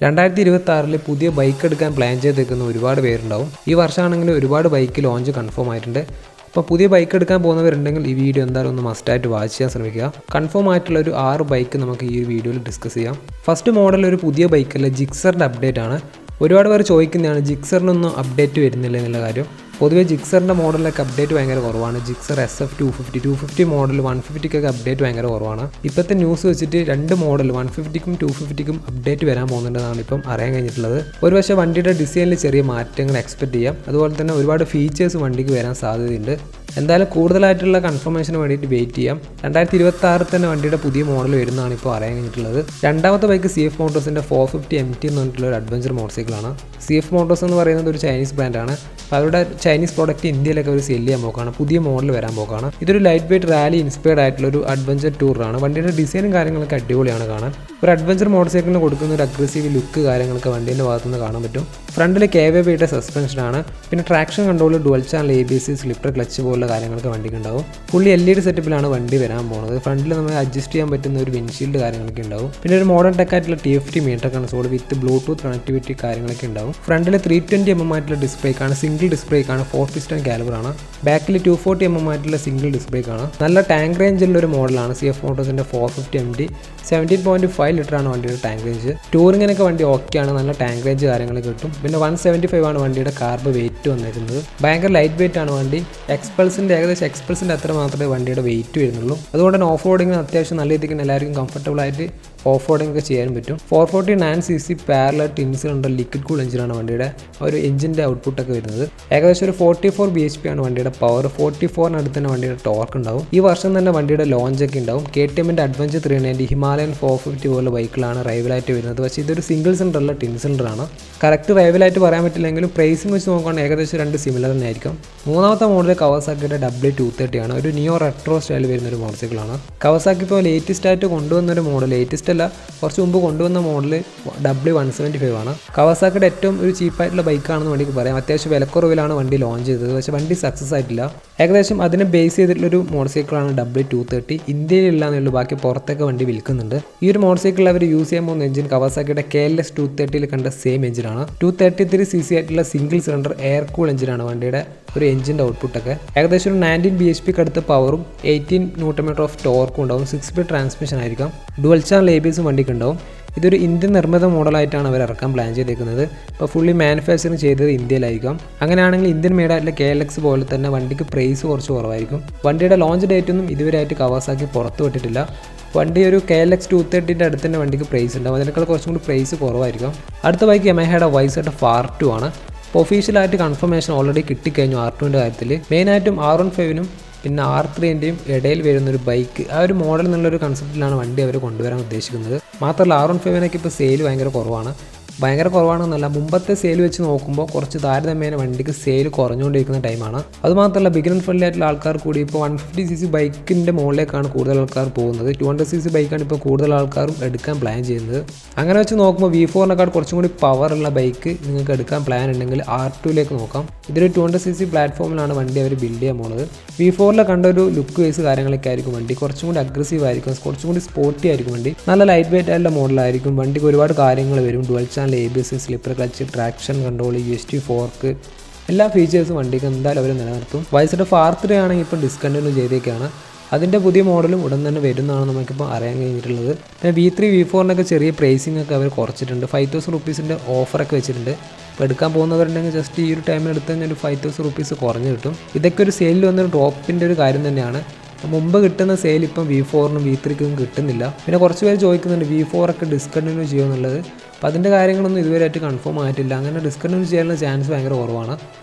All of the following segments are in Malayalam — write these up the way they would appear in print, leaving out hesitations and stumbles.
2026 പുതിയ ബൈക്ക് എടുക്കാൻ പ്ലാൻ ചെയ്തേക്കുന്ന ഒരുപാട് പേരുണ്ടാവും. ഈ വർഷമാണെങ്കിൽ ഒരുപാട് ബൈക്ക് ലോഞ്ച് കൺഫേം ആയിട്ടുണ്ട്. അപ്പോൾ പുതിയ ബൈക്ക് എടുക്കാൻ പോകുന്നവരുണ്ടെങ്കിൽ ഈ വീഡിയോ എന്തായാലും ഒന്ന് മസ്റ്റായിട്ട് വാച്ച് ചെയ്യാൻ ശ്രമിക്കുക. കൺഫേം ആയിട്ടുള്ള ഒരു 6 ബൈക്ക് നമുക്ക് ഈ വീഡിയോയിൽ ഡിസ്കസ് ചെയ്യാം. ഫസ്റ്റ് മോഡൽ ഒരു പുതിയ ബൈക്കല്ല, ജിക്സറിൻ്റെ അപ്ഡേറ്റ് ആണ്. ഒരുപാട് പേർ ചോദിക്കുന്നതാണ് ജിക്സറിനൊന്നും അപ്ഡേറ്റ് വരുന്നില്ല എന്നുള്ള കാര്യം. പൊതുവേ ജിക്സറിൻ്റെ മോഡലിലൊക്കെ അപ്ഡേറ്റ് ഭയങ്കര കുറവാണ്. ജിക്സർ SF 250 മോഡൽ 150ക്കൊക്കെ അപ്ഡേറ്റ് ഭയങ്കര കുറവാണ്. ഇപ്പോഴത്തെ ന്യൂസ് വെച്ചിട്ട് 2 മോഡൽ 150ക്കും 250ക്കും അപ്ഡേറ്റ് വരാൻ പോകുന്നുണ്ടെന്നാണ് ഇപ്പം അറിയാൻ കഴിഞ്ഞിട്ടുള്ളത്. ഒരു പക്ഷേ വണ്ടിയുടെ ഡിസൈനിൽ ചെറിയ മാറ്റങ്ങൾ എക്സ്പെക്ട് ചെയ്യാം. അതുപോലെ തന്നെ ഒരുപാട് ഫീച്ചേഴ്സ് വണ്ടിക്ക് വരാൻ സാധ്യതയുണ്ട്. എന്തായാലും കൂടുതലായിട്ടുള്ള കൺഫർമേഷന് വേണ്ടിയിട്ട് വെയിറ്റ് ചെയ്യാം. 2026 തന്നെ വണ്ടിയുടെ പുതിയ മോഡൽ വരുന്നതാണ് ഇപ്പോൾ അറിയാൻ കഴിഞ്ഞിട്ടുള്ളത്. രണ്ടാമത്തെ ബൈക്ക് CF മോട്ടോഴ്സിൻ്റെ 450 MT എന്ന് പറഞ്ഞിട്ടുള്ള ഒരു അഡ്വഞ്ചർ മോട്ടോർ സൈക്കിളാണ്. CF മോട്ടോഴ്സ് എന്ന് പറയുന്നത് ഒരു ചൈനീസ് ബ്രാൻഡാണ്. അവരുടെ ചൈനീസ് പ്രോഡക്റ്റ് ഇന്ത്യയിലൊക്കെ അവർ സെല് ചെയ്യാൻ പോക്കാണ്. പുതിയ മോഡൽ വരാൻ പോക്കാണ്. ഇതൊരു ലൈറ്റ് വെയിറ്റ് റാലി ഇൻസ്പയർഡ് ആയിട്ടുള്ള ഒരു അഡ്വഞ്ചർ ടൂറാണ്. വണ്ടിയുടെ ഡിസൈനും കാര്യങ്ങളൊക്കെ അടിപൊളിയാണ് കാണാൻ. ഒരു അഡ്വഞ്ചർ മോട്ടോർ സൈക്കിളിന് കൊടുക്കുന്ന ഒരു അഗ്രസീവ് ലുക്ക് കാര്യങ്ങളൊക്കെ വണ്ടീൻ്റെ ഭാഗത്തുനിന്ന് കാണാൻ പറ്റും. ഫ്രണ്ടിൽ KVBയുടെ സസ്പെൻഷനാണ്. പിന്നെ traction control, dual channel ABS, slipper clutch പോലുള്ള കാര്യങ്ങളൊക്കെ വണ്ടിക്ക് ഉണ്ടാവും. ഫുള്ളി LED സെറ്റപ്പിലാണ് വണ്ടി വരാൻ പോകുന്നത്. ഫ്രണ്ടിൽ നമുക്ക് അഡ്ജസ്റ്റ് ചെയ്യാൻ പറ്റുന്ന ഒരു വിൻഷീൽഡ് കാര്യങ്ങളൊക്കെ ഉണ്ടാവും. പിന്നെ ഒരു മോഡേൺ ടെക് ആയിട്ടുള്ള TFT meter console with Bluetooth connectivity കാര്യങ്ങളൊക്കെ ഉണ്ടാവും. ഫ്രണ്ടിൽ 320 mm ആയിട്ടുള്ള ഡിസ്ക് ബ്രേക്കാണ്. സിംഗിൾ ഡിസ്ക് ബ്രേക്കാണ്. 4 piston കാലിബറാണ്. ബാക്കിൽ 240 mm ആയിട്ടുള്ള സിംഗിൾ ഡിസ്ക് ബ്രേക്കാണ്. നല്ല ടാങ്ക് റേഞ്ചുള്ള ഒരു മോഡലാണ് CF മോട്ടോഴ്സിൻ്റെ 450 MT. 17.5 ലിറ്ററാണ് വണ്ടിയുടെ ടാങ്ക് റേഞ്ച്. ടൂറിങ്ങിനൊക്കെ വണ്ടി ഓക്കെയാണ്. നല്ല ടാങ്ക് റേഞ്ച് കാര്യങ്ങളൊക്കെ കിട്ടും. പിന്നെ 175 ആണ് വണ്ടിയുടെ കാർബ് വെയിറ്റ് വന്നിരിക്കുന്നത്. ഭയങ്കര ലൈറ്റ് വെയിറ്റ് ആണ് വണ്ടി. എക്സ്പൾസിൻ്റെ അത്ര മാത്രമേ വണ്ടിയുടെ വെയിറ്റ് വരുന്നുള്ളൂ. അതുകൊണ്ട് തന്നെ ഓഫ് റോഡിങ്ങിന് അത്യാവശ്യം നല്ല രീതിക്ക് എല്ലാവർക്കും കംഫർട്ടബിൾ ആയിട്ട് ഓഫ് റോഡിംഗ് ഒക്കെ ചെയ്യാൻ പറ്റും. 449cc parallel tin cylinder liquid cool എഞ്ചിനാണ് വണ്ടിയുടെ ഒരു എഞ്ചിൻ്റെ ഔട്ട്പുട്ടൊക്കെ വരുന്നത്. ഏകദേശം ഒരു 44 bhp ആണ് വണ്ടിയുടെ പവർ. 44 അടുത്ത് തന്നെ വണ്ടിയുടെ ടോർക്ക് ഉണ്ടാവും. ഈ വർഷം തന്നെ വണ്ടിയുടെ ലോഞ്ച് ഒക്കെ ഉണ്ടാവും. KTMൻ്റെ അഡ്വഞ്ചർ 390, ഹിമാലയൻ 450 പോലുള്ള ബൈക്കിലാണ് റൈവലായിട്ട് വരുന്നത്. പക്ഷേ ഇതൊരു സിംഗിൾ സിലിണ്ടർ അല്ല, ടിൻ സിലിണ്ടറാണ്. കറക്റ്റ് റൈവലായിട്ട് പറയാൻ പറ്റില്ലെങ്കിലും പ്രൈസിങ് വെച്ച് നോക്കുകയാണെങ്കിൽ ഏകദേശം 2 സിമിലർ തന്നെ ആയിരിക്കും. മൂന്നാമത്തെ മോഡൽ കവാസാക്കിയുടെ W230 ആണ്. ഒരു നിയോ റെട്രോ സ്റ്റൈൽ വരുന്ന ഒരു മോട്ടോർ സൈക്കിളാണ്. കവാസാക്കി ഇപ്പോൾ ലേറ്റസ്റ്റ് ആയിട്ട് കൊണ്ടുവന്നൊരു മോഡൽ, ലേറ്റസ്റ്റ് അല്ല, കുറച്ച് മുമ്പ് കൊണ്ടുവന്ന മോഡൽ W175 ആണ്. കവാസാക്കിയുടെ ഏറ്റവും ഒരു ചീപ്പായിട്ടുള്ള ബൈക്കാണെന്ന് വേണ്ടിക്ക് പറയാം. അത്യാവശ്യം വിലക്കുറവിലാണ് വണ്ടി ലോഞ്ച് ചെയ്തത്. പക്ഷേ വണ്ടി സക്സസ് ആയിട്ടില്ല. ഏകദേശം അതിനെ ബേസ് ചെയ്തിട്ടുള്ളൊരു മോട്ടോർ സൈക്കിളാണ് W230. ഇന്ത്യയിലില്ല എന്നുള്ളൂ, ബാക്കി പുറത്തൊക്കെ വണ്ടി വിൽക്കുന്നുണ്ട്. ഈ ഒരു മോട്ടോർ സൈക്കിളിൽ അവർ യൂസ് ചെയ്യാൻ പോകുന്ന എഞ്ചിൻ കവാസാക്കിയുടെ KLS 230 കണ്ട സെയിം എഞ്ചിനാണ്. 233cc ആയിട്ടുള്ള സിംഗിൾ സിലിണ്ടർ എയർ കൂൾ എഞ്ചിനാണ് വണ്ടിയുടെ ഒരു എഞ്ചിൻ്റെ ഔട്ട്പുട്ടൊക്കെ. ഏകദേശം ഒരു 19 bhp അടുത്ത് പവറും 18 Nm ഓഫ് ടോർക്കും ഉണ്ടാവും. 6 സ്പീഡ് ട്രാൻസ്മിഷൻ ആയിരിക്കാം. ഡുവൽ ചാനൽ ABS വണ്ടിക്ക് ഉണ്ടാവും. ഇതൊരു ഇന്ത്യൻ നിർമ്മിത മോഡലായിട്ടാണ് അവർ ഇറക്കാൻ പ്ലാൻ ചെയ്തേക്കുന്നത്. ഇപ്പോൾ ഫുള്ളി മാനുഫാക്ചറിങ് ചെയ്തത് ഇന്ത്യയിലായിരിക്കും. അങ്ങനെയാണെങ്കിൽ ഇന്ത്യൻ മെയ്ഡായിട്ടുള്ള KLX പോലെ തന്നെ വണ്ടിക്ക് പ്രൈസ് കുറച്ച് കുറവായിരിക്കും. വണ്ടിയുടെ ലോഞ്ച് ഡേറ്റ് ഒന്നും ഇതുവരെയായിട്ട് കവാസാക്കി പുറത്തു വിട്ടിട്ടില്ല. വണ്ടി ഒരു KLX 230 അടുത്ത് തന്നെ വണ്ടിക്ക് പ്രൈസ് ഉണ്ടാവും. അതിനേക്കാൾ കുറച്ചും കൂടി പ്രൈസ് കുറവായിരിക്കും. അടുത്ത ബൈക്ക് യമഹയുടെ YZF R2 ആണ്. ഇപ്പോൾ ഒഫീഷ്യലായിട്ട് കൺഫർമേഷൻ ഓൾറെഡി കിട്ടിക്കഴിഞ്ഞു R2ൻ്റെ കാര്യത്തിൽ. മെയിനായിട്ടും R15നും പിന്നെ R3ൻ്റെയും ഇടയിൽ വരുന്നൊരു ബൈക്ക്, ആ ഒരു മോഡൽ എന്നുള്ളൊരു കൺസെപ്റ്റിലാണ് വണ്ടി അവർ കൊണ്ടുവരാൻ ഉദ്ദേശിക്കുന്നത്. മാത്രമല്ല R15നൊക്കെ ഇപ്പോൾ സെയിൽ ഭയങ്കര കുറവാണെന്നല്ല, മുമ്പത്തെ സെയിൽ വെച്ച് നോക്കുമ്പോൾ കുറച്ച് താരതമ്യേന വണ്ടിക്ക് സെയിൽ കുറഞ്ഞുകൊണ്ടിരിക്കുന്ന ടൈമാണ്. അതുമാത്രമല്ല ബിഗിനർ ഫ്രണ്ട്ലി ആയിട്ടുള്ള ആൾക്കാർ കൂടി ഇപ്പോൾ 150cc ബൈക്കിൻ്റെ മുകളിലേക്കാണ് കൂടുതൽ ആൾക്കാർ പോകുന്നത്. 200cc ബൈക്കാണ് ഇപ്പോൾ കൂടുതൽ ആൾക്കാരും എടുക്കാൻ പ്ലാൻ ചെയ്യുന്നത്. അങ്ങനെ വെച്ച് നോക്കുമ്പോൾ V4നേക്കാൾ കുറച്ചും കൂടി പവറുള്ള ബൈക്ക് നിങ്ങൾക്ക് എടുക്കാൻ പ്ലാൻ ഉണ്ടെങ്കിൽ R2ലേക്ക് നോക്കാം. ഇതൊരു 200cc പ്ലാറ്റ്ഫോമിലാണ് വണ്ടി അവർ ബിൽഡ് ചെയ്യാൻ പോകുന്നത്. V4ലെ കണ്ട ഒരു ലുക്ക് വൈസ് കാര്യങ്ങളൊക്കെ ആയിരിക്കും വണ്ടി. കുറച്ചും കൂടി അഗ്രസീവ് ആയിരിക്കും, കുറച്ചും കൂടി സ്പോർട്ടി ആയിരിക്കും വണ്ടി. നല്ല ലൈറ്റ് വെയിറ്റ് ആയിട്ടുള്ള മോഡലായിരിക്കും. വണ്ടിക്ക് ഒരുപാട് കാര്യങ്ങൾ വരും. Dual channel ABS, slipper clutch, traction control, UST fork, എല്ലാ ഫീച്ചേഴ്സും വണ്ടിക്ക് എന്തായാലും അവർ നിലനിർത്തും. YZF R3 ആണെങ്കിൽ ഇപ്പോൾ ഡിസ്കണ്ടിന്യൂ ചെയ്തേക്കാണ്. അതിൻ്റെ പുതിയ മോഡലും ഉടൻ തന്നെ വരുന്നതാണ് നമുക്കിപ്പോൾ അറിയാൻ കഴിഞ്ഞിട്ടുള്ളത്. പിന്നെ V3, V4നൊക്കെ ചെറിയ പ്രൈസിംഗ് ഒക്കെ അവർ കുറച്ചിട്ടുണ്ട്. 5000 rupeesൻ്റെ ഓഫറൊക്കെ വെച്ചിട്ടുണ്ട്. ഇപ്പോൾ എടുക്കാൻ പോകുന്നവരുണ്ടെങ്കിൽ ജസ്റ്റ് ഈ ഒരു ടൈമിൽ എടുത്തു കഴിഞ്ഞാൽ ഒരു 5000 rupees കുറഞ്ഞ് കിട്ടും. ഇതൊക്കെ ഒരു സെയിലിൽ വന്നൊരു ഡ്രോപ്പിൻ്റെ ഒരു കാര്യം തന്നെയാണ്. മുമ്പ് കിട്ടുന്ന സെയിൽ ഇപ്പം V4നും V3ക്കും കിട്ടുന്നില്ല. പിന്നെ കുറച്ച് പേര് ചോദിക്കുന്നുണ്ട് V4 ഒക്കെ ഡിസ്കണ്ടിന്യൂ ചെയ്യുമെന്നുള്ളത്. അപ്പോൾ അതിൻ്റെ കാര്യങ്ങളൊന്നും ഇതുവരെയായിട്ട് കൺഫേം ആയിട്ടില്ല. അങ്ങനെ ഡിസ്കണ്ടിന്യൂ ചെയ്യാനുള്ള ചാൻസ് ഭയങ്കര കുറവാണ്.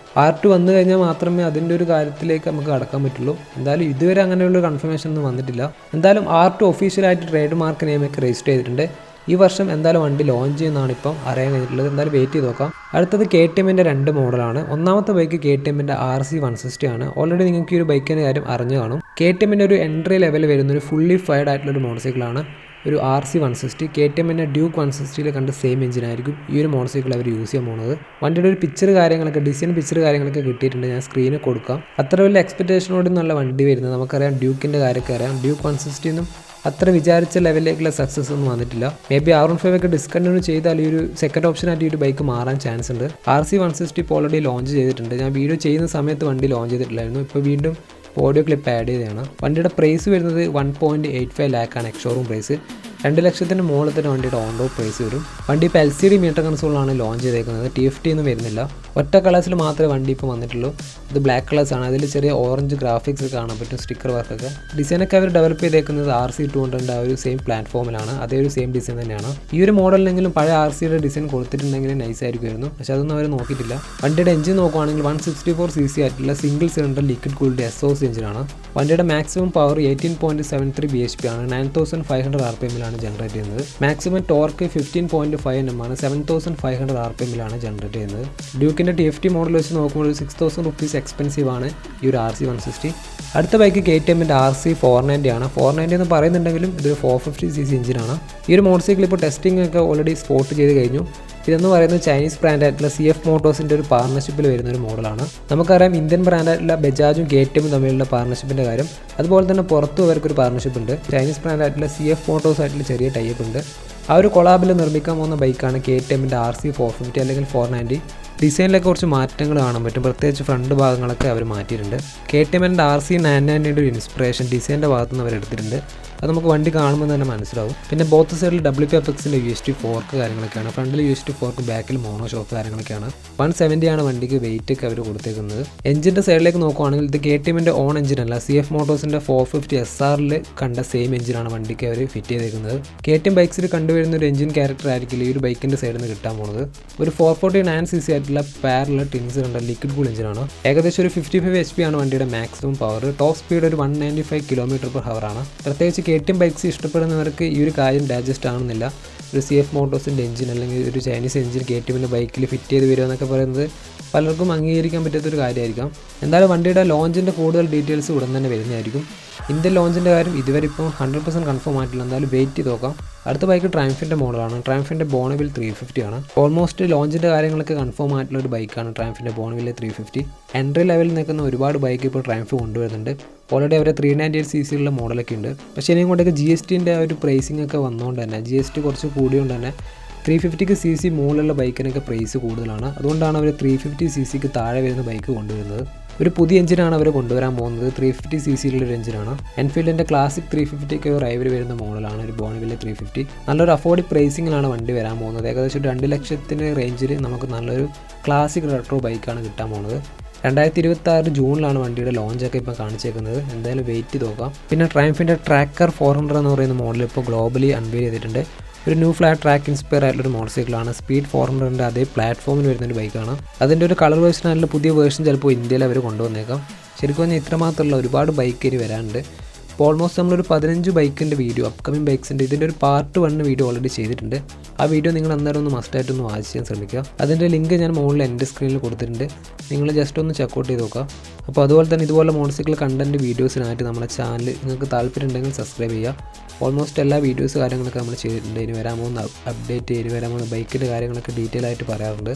R2 വന്നു കഴിഞ്ഞാൽ മാത്രമേ അതിൻ്റെ ഒരു കാര്യത്തിലേക്ക് നമുക്ക് കടക്കാൻ പറ്റുള്ളൂ. എന്തായാലും ഇതുവരെ അങ്ങനെയുള്ള കൺഫർമേഷൻ ഒന്നും വന്നിട്ടില്ല. എന്തായാലും R2 ഒഫീഷ്യലായിട്ട് ട്രേഡ് മാർക്ക് നെയിമൊക്കെ രജിസ്റ്റർ ചെയ്തിട്ടുണ്ട്. ഈ വർഷം എന്തായാലും വണ്ടി ലോഞ്ച് ചെയ്യുന്നതാണ് ഇപ്പം അറിയാൻ കഴിഞ്ഞിട്ടുള്ളത്. എന്തായാലും വെയിറ്റ് ചെയ്ത് നോക്കാം. അടുത്തത് KTMൻ്റെ 2 മോഡലാണ്. ഒന്നാമത്തെ ബൈക്ക് KTMൻ്റെ RC160 ആണ്. ഓൾറെഡി നിങ്ങൾക്ക് ഈ ഒരു ബൈക്കിൻ്റെ കാര്യം അറിഞ്ഞു കാണും. KTMൻ്റെ ഒരു എൻട്രി ലെവൽ വരുന്ന ഒരു ഫുള്ളി ഫയർഡ് ആയിട്ടുള്ളൊരു മോട്ടോർ സൈക്കിളാണ് ഒരു RC160. KTMൻ്റെ ഡ്യൂക്ക് 160 കണ്ട് സെയിം എഞ്ചിനായിരിക്കും ഈ ഒരു മോട്ടോർ സൈക്കിൾ അവർ യൂസ് ചെയ്യാൻ പോകുന്നത്. വണ്ടിയുടെ ഒരു പിക്ചർ കാര്യങ്ങളൊക്കെ കിട്ടിയിട്ടുണ്ട്. ഞാൻ സ്ക്രീനിൽ കൊടുക്കാം. അത്ര വലിയ എക്സ്പെക്റ്റേഷനോട് നല്ല വണ്ടി വരുന്നത് നമുക്കറിയാം. ഡ്യൂക്കിൻ്റെ കാര്യമൊക്കെ അറിയാം. ഡ്യൂക്ക് 160 എന്നും അത്ര വിചാരിച്ച ലെവലിലേക്കുള്ള സക്സസ് ഒന്നും വന്നിട്ടില്ല. മേ ബി R15 ഒക്കെ ഡിസ്കണ്ടിന്യൂ ചെയ്താൽ ഈ ഒരു സെക്കൻഡ് ഓപ്ഷനായിട്ട് ഈ ഒരു ബൈക്ക് മാറാൻ ചാൻസ് ഉണ്ട്. RC160 ഇപ്പോൾ ഓൾറെഡി ലോഞ്ച് ചെയ്തിട്ടുണ്ട്. ഞാൻ വീഡിയോ ചെയ്യുന്ന സമയത്ത് വണ്ടി ലോഞ്ച് ചെയ്തിട്ടില്ലായിരുന്നു. ഇപ്പോൾ വീണ്ടും ഓഡിയോ ക്ലിപ്പ് ആഡ് ചെയ്തതാണ്. വണ്ടിയുടെ പ്രൈസ് വരുന്നത് 1.85 ലാക്കാണ് എക്സ് ഷോറൂം പ്രൈസ്. 2 ലക്ഷത്തിന് മുകളിൽ തന്നെ വണ്ടിയുടെ ഓൺ റോഡ് പ്രൈസ് വരും. വണ്ടി ഇപ്പോൾ LCD മീറ്റർ കൺസോളാണ് ലോഞ്ച് ചെയ്തേക്കുന്നത്. TFT ഒന്നും വരുന്നില്ല. ഒറ്റ കളേഴ്സിൽ മാത്രമേ വണ്ടി ഇപ്പോൾ വന്നിട്ടുള്ളൂ. ഇത് ബ്ലാക്ക് കളേഴ്സാണ്. അതിൽ ചെറിയ ഓറഞ്ച് ഗ്രാഫിക്സ് കാണാൻ പറ്റും, സ്റ്റിക്കർ വർക്കൊക്കെ. ഡിസൈനൊക്കെ അവർ ഡെവലപ്പ് ചെയ്തേക്കുന്നത് RC200 ആ ഒരു സെയിം പ്ലാറ്റ്ഫോമിലാണ്. അതേ ഒരു സെയിം ഡിസൈൻ തന്നെയാണ്. ഈ ഒരു മോഡലിനെങ്കിലും പഴയ RCയുടെ ഡിസൈൻ കൊടുത്തിട്ടുണ്ടെങ്കിൽ നൈസ് ആയിരിക്കുമായിരുന്നു. പക്ഷെ അതൊന്നും അവർ നോക്കിയിട്ടില്ല. വണ്ടിയുടെ എഞ്ചിൻ നോക്കുകയാണെങ്കിൽ 164cc ആയിട്ടുള്ള single cylinder liquid cooled SOS എഞ്ചിനാണ്. വണ്ടിയുടെ മാക്സിമം പവർ 18.73 bhp ആണ്. 9500 RPMലാണ് ജനറേറ്റ് ചെയ്യുന്നത്. മാക്സിമം ടോർക്ക് 15.5 Nm ആണ്. 7500 RPMലാണ് ജനറേറ്റ് ചെയ്യുന്നത്. ഡ്യൂക്കിൻ്റെ TFT മോഡൽ വെച്ച് നോക്കുമ്പോൾ 6000 rupees എക്സ്പെൻസീവ് ആണ് ഈ ഒരു RC160. അടുത്ത ബൈക്ക് KTMൻ്റെ RC490 ആണ്. 490 എന്ന് പറയുന്നുണ്ടെങ്കിലും ഇതൊരു 450cc എഞ്ചിനാണ്. ഈ ഒരു മോട്ടോർ സൈക്കിൾ ഇപ്പോൾ ടെസ്റ്റിംഗ് ഒക്കെ ഓൾറെഡി സ്പോട്ട് ചെയ്ത് കഴിഞ്ഞു. ഇതെന്ന് പറയുന്നത് ചൈനീസ് ബ്രാൻഡായിട്ടുള്ള CF മോട്ടോഴ്സിൻ്റെ ഒരു പാർട്ണർഷിപ്പിൽ വരുന്ന ഒരു മോഡലാണ്. നമുക്കറിയാം ഇന്ത്യൻ ബ്രാൻഡായിട്ടുള്ള ബജാജും KTMും തമ്മിലുള്ള പാർട്ണർഷിപ്പിൻ്റെ കാര്യം. അതുപോലെ തന്നെ പുറത്തും അവർക്കൊരു പാർട്ണർഷിപ്പ് ഉണ്ട്. ചൈനീസ് ബ്രാൻഡായിട്ടുള്ള CF മോട്ടോഴ്സ് ആയിട്ടുള്ള ചെറിയ ടൈപ്പ് ഉണ്ട്. ആ ഒരു കൊളാബിൽ നിർമ്മിക്കാൻ പോകുന്ന ബൈക്കാണ് KTMൻ്റെ RC450 അല്ലെങ്കിൽ 490. ഡിസൈനിലൊക്കെ കുറച്ച് മാറ്റങ്ങൾ കാണാൻ പറ്റും. പ്രത്യേകിച്ച് ഫ്രണ്ട് ഭാഗങ്ങളൊക്കെ അവർ മാറ്റിയിട്ടുണ്ട്. KTMൻ്റെ RC990യുടെ ഒരു ഇൻസ്പിറേഷൻ ഡിസൈനിൻ്റെ ഭാഗത്തുനിന്ന് അവർ എടുത്തിട്ടുണ്ട്. അത് നമുക്ക് വണ്ടി കാണുമ്പോൾ തന്നെ മനസ്സിലാവും. പിന്നെ ബോത്ത് സൈഡിൽ WPFXൻ്റെ UST ഫോർക്ക് കാര്യങ്ങളൊക്കെയാണ്. ഫ്രണ്ടിൽ UST ഫോർക്ക്, ബാക്കിൽ മോണോ ഷോക്ക് കാര്യങ്ങളൊക്കെയാണ്. 170 ആണ് വണ്ടിക്ക് വെയിറ്റ് ഒക്കെ അവർ കൊടുത്തേക്കുന്നത്. എഞ്ചിൻ്റെ സൈഡിലേക്ക് നോക്കുവാണെങ്കിൽ ഇത് KTMൻ്റെ ഓൺ എഞ്ചിനല്ല, CF മോട്ടോഴ്സിൻ്റെ 450 SRൽ കണ്ട സെയിം എഞ്ചിനാണ് വണ്ടിക്ക് അവർ ഫിറ്റ് ചെയ്തേക്കുന്നത്. KTM ബൈക്സിൽ കണ്ടുവരുന്ന ഒരു എഞ്ചിൻ ക്യാരക്ടർ ആയിരിക്കില്ല ഈ ഒരു ബൈക്കിൻ്റെ സൈഡിൽ നിന്ന് കിട്ടാൻ പോകുന്നത്. ഒരു 449cc ആയിട്ടുള്ള പാരലൽ ടിൻസ് കണ്ട ലിക്വിഡ് കൂൾ എഞ്ചിനാണ്. ഏകദേശം ഒരു 55 HP ആണ് വണ്ടിയുടെ മാക്സിമം പവർ. ടോപ്പ് സ്പീഡ് ഒരു 195 km/h ആണ്. പ്രത്യേകിച്ച് KTM ബൈക്സ് ഇഷ്ടപ്പെടുന്നവർക്ക് ഈ ഒരു കാര്യം ഡൈജസ്റ്റ് ആണെന്നില്ല. ഒരു CF മോട്ടോഴ്സിൻ്റെ എഞ്ചിൻ അല്ലെങ്കിൽ ഒരു ചൈനീസ് എഞ്ചിൻ KTMൻ്റെ ബൈക്കിൽ ഫിറ്റ് ചെയ്ത് വരിക എന്നൊക്കെ പറയുന്നത് പലർക്കും അംഗീകരിക്കാൻ പറ്റാത്തൊരു കാര്യമായിരിക്കാം. എന്തായാലും വണ്ടിയുടെ ലോഞ്ചിൻ്റെ കൂടുതൽ ഡീറ്റെയിൽസ് ഉടൻ തന്നെ വരുന്നതായിരിക്കും. ഇന്ത്യൻ ലോഞ്ചിൻ്റെ കാര്യം ഇതുവരെ ഇപ്പോൾ 100% കൺഫേം ആയിട്ടില്ല. എന്തായാലും വെയിറ്റ് ചെയ്ത് നോക്കാം. അടുത്ത ബൈക്ക് ട്രയംഫിൻ്റെ മോഡലാണ്. ട്രയംഫിൻ്റെ ബോണവിൽ 350 ആണ്. ഓൾമോസ്റ്റ് ലോഞ്ചിൻ്റെ കാര്യങ്ങളൊക്കെ കൺഫേം ആയിട്ടുള്ള ഒരു ബൈക്കാണ് ട്രയംഫിൻ്റെ ബോണവിലെ 350. എൻട്രി ലെവലിൽ നിൽക്കുന്ന ഒരുപാട് ബൈക്ക് ഇപ്പോൾ ട്രയംഫ് കൊണ്ടുവരുന്നുണ്ട്. ഓൾറെഡി അവരെ 398cc ഉള്ള മോഡലൊക്കെ ഉണ്ട്. പക്ഷേ ഇനിയും കൊണ്ടൊക്കെ GSTൻ്റെ ഒരു പ്രൈസിംഗ് ഒക്കെ വന്നുകൊണ്ട് തന്നെ GST കുറച്ച് കൂടിയോണ്ട് തന്നെ 350cc മുകളിലുള്ള ബൈക്കിനൊക്കെ പ്രൈസ് കൂടുതലാണ്. അതുകൊണ്ടാണ് അവർ 350cc താഴെ വരുന്ന ബൈക്ക് കൊണ്ടുവരുന്നത്. ഒരു പുതിയ എഞ്ചിനാണ് അവർ കൊണ്ടുവരാൻ പോകുന്നത്. 350cc എഞ്ചിനാണ്. എൻഫീൽഡിൻ്റെ ക്ലാസിക് 350 റൈവൽ വരുന്ന മോഡലാണ് ഒരു ബോണവിലെ 350. നല്ലൊരു അഫോർഡബിൾ പ്രൈസിങ്ങിലാണ് വണ്ടി വരാൻ പോകുന്നത്. ഏകദേശം 2 ലക്ഷത്തിന് റേഞ്ചിൽ നമുക്ക് നല്ലൊരു ക്ലാസിക് റെട്രോ ബൈക്കാണ് കിട്ടാൻ പോകുന്നത്. 2026 ജൂണിലാണ് വണ്ടിയുടെ ലോഞ്ചൊക്കെ ഇപ്പോൾ കാണിച്ചേക്കുന്നത്. എന്തായാലും വെയിറ്റ് ചെയ്ത് നോക്കാം. പിന്നെ ട്രയംഫിൻ്റെ ട്രാക്കർ 400 എന്ന് പറയുന്ന മോഡൽ ഇപ്പോൾ ഗ്ലോബലി അൺവെയിൽ ചെയ്തിട്ടുണ്ട്. ഒരു ന്യൂ ഫ്ലാറ്റ് ട്രാക്ക് ഇൻസ്പയർ ആയിട്ടുള്ളൊരു മോട്ടോർ സൈക്കിളാണ്. സ്പീഡ് 400ൻ്റെ അതേ പ്ലാറ്റ്ഫോമിൽ വരുന്നൊരു ബൈക്കാണ്. അതിൻ്റെ ഒരു കളർ വേർഷൻ ആയിട്ടുള്ള പുതിയ വേർഷൻ ചിലപ്പോൾ ഇന്ത്യയിൽ അവർ കൊണ്ടുവന്നേക്കാം. ശരിക്കും പറഞ്ഞാൽ ഇത്രമാത്രമുള്ള ഒരുപാട് ബൈക്ക് ഇനി വരാനുണ്ട്. ഇപ്പോൾ ഓൾമോസ്റ്റ് നമ്മളൊരു 15 ബൈക്കിൻ്റെ വീഡിയോ, അപ്കമിങ് ബൈക്സിൻ്റെ ഇതിൻ്റെ ഒരു പാർട്ട് 1 വീഡിയോ ഓൾറെഡി ചെയ്തിട്ടുണ്ട്. ആ വീഡിയോ നിങ്ങൾ അന്നേരം ഒന്ന് മസ്റ്റായിട്ടൊന്ന് വാച്ച് ചെയ്യാൻ ശ്രമിക്കുക. അതിൻ്റെ ലിങ്ക് ഞാൻ മുകളിൽ എൻ്റെ സ്ക്രീനിൽ കൊടുത്തിട്ടുണ്ട്. നിങ്ങൾ ജസ്റ്റ് ഒന്ന് ചെക്കൗട്ട് ചെയ്ത് നോക്കുക. അപ്പോൾ അതുപോലെ തന്നെ ഇതുപോലെ മോട്ടോർ സൈക്കിൾ കണ്ടൻറ്റ് വീഡിയോസിനായിട്ട് നമ്മുടെ ചാനൽ നിങ്ങൾക്ക് താല്പര്യം ഉണ്ടെങ്കിൽ സബ്സ്ക്രൈബ് ചെയ്യുക. ഓൾമോസ്റ്റ് എല്ലാ വീഡിയോസ് കാര്യങ്ങളൊക്കെ നമ്മൾ ചെയ്തിട്ടുണ്ട്. ഇനി വരാൻ പോകുന്ന അപ്ഡേറ്റ്, ഇനി വരാൻ പോകുന്ന ബൈക്കിൻ്റെ കാര്യങ്ങളൊക്കെ ഡീറ്റെയിൽ ആയിട്ട് പറയാറുണ്ട്.